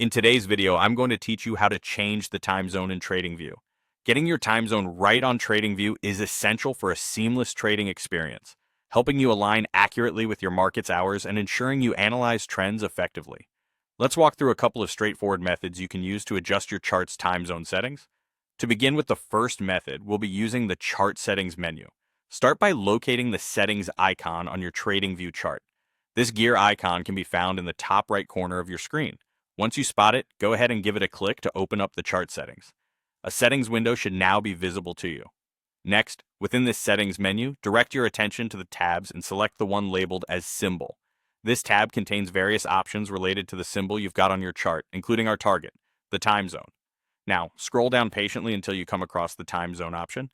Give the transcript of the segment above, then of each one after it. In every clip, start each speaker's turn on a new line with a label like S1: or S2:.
S1: In today's video, I'm going to teach you how to change the time zone in TradingView. Getting your time zone right on TradingView is essential for a seamless trading experience, helping you align accurately with your market's hours and ensuring you analyze trends effectively. Let's walk through a couple of straightforward methods you can use to adjust your chart's time zone settings. To begin with the first method, we'll be using the Chart Settings menu. Start by locating the Settings icon on your TradingView chart. This gear icon can be found in the top right corner of your screen. Once you spot it, go ahead and give it a click to open up the chart settings. A settings window should now be visible to you. Next, within this settings menu, direct your attention to the tabs and select the one labeled as Symbol. This tab contains various options related to the symbol you've got on your chart, including our target, the time zone. Now, scroll down patiently until you come across the time zone option.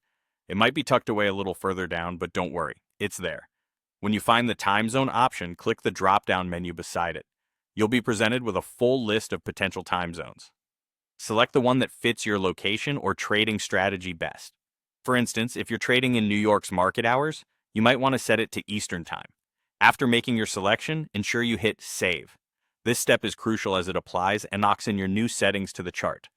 S1: It might be tucked away a little further down, but don't worry, it's there. When you find the time zone option, click the drop-down menu beside it. You'll be presented with a full list of potential time zones. Select the one that fits your location or trading strategy best. For instance, if you're trading in New York's market hours, you might want to set it to Eastern Time. After making your selection, ensure you hit Save. This step is crucial as it applies and locks in your new settings to the chart.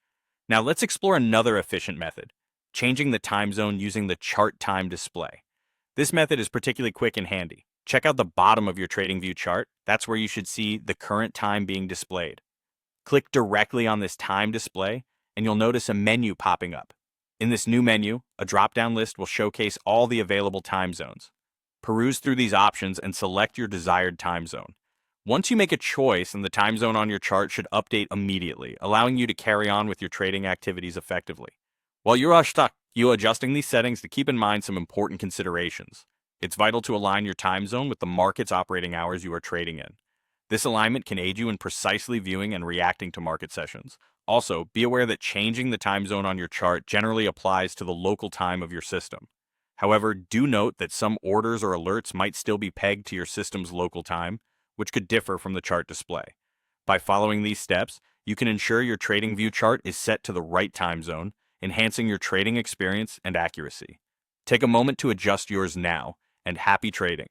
S1: Now let's explore another efficient method, changing the time zone using the chart time display. This method is particularly quick and handy. Check out the bottom of your TradingView chart. That's where you should see the current time being displayed. Click directly on this time display, and you'll notice a menu popping up. In this new menu, a drop-down list will showcase all the available time zones. Peruse through these options and select your desired time zone. Once you make a choice, and the time zone on your chart should update immediately, allowing you to carry on with your trading activities effectively. While you're adjusting these settings, to keep in mind some important considerations. It's vital to align your time zone with the market's operating hours you are trading in. This alignment can aid you in precisely viewing and reacting to market sessions. Also, be aware that changing the time zone on your chart generally applies to the local time of your system. However, do note that some orders or alerts might still be pegged to your system's local time, which could differ from the chart display. By following these steps, you can ensure your TradingView chart is set to the right time zone, enhancing your trading experience and accuracy. Take a moment to adjust yours now, and happy trading.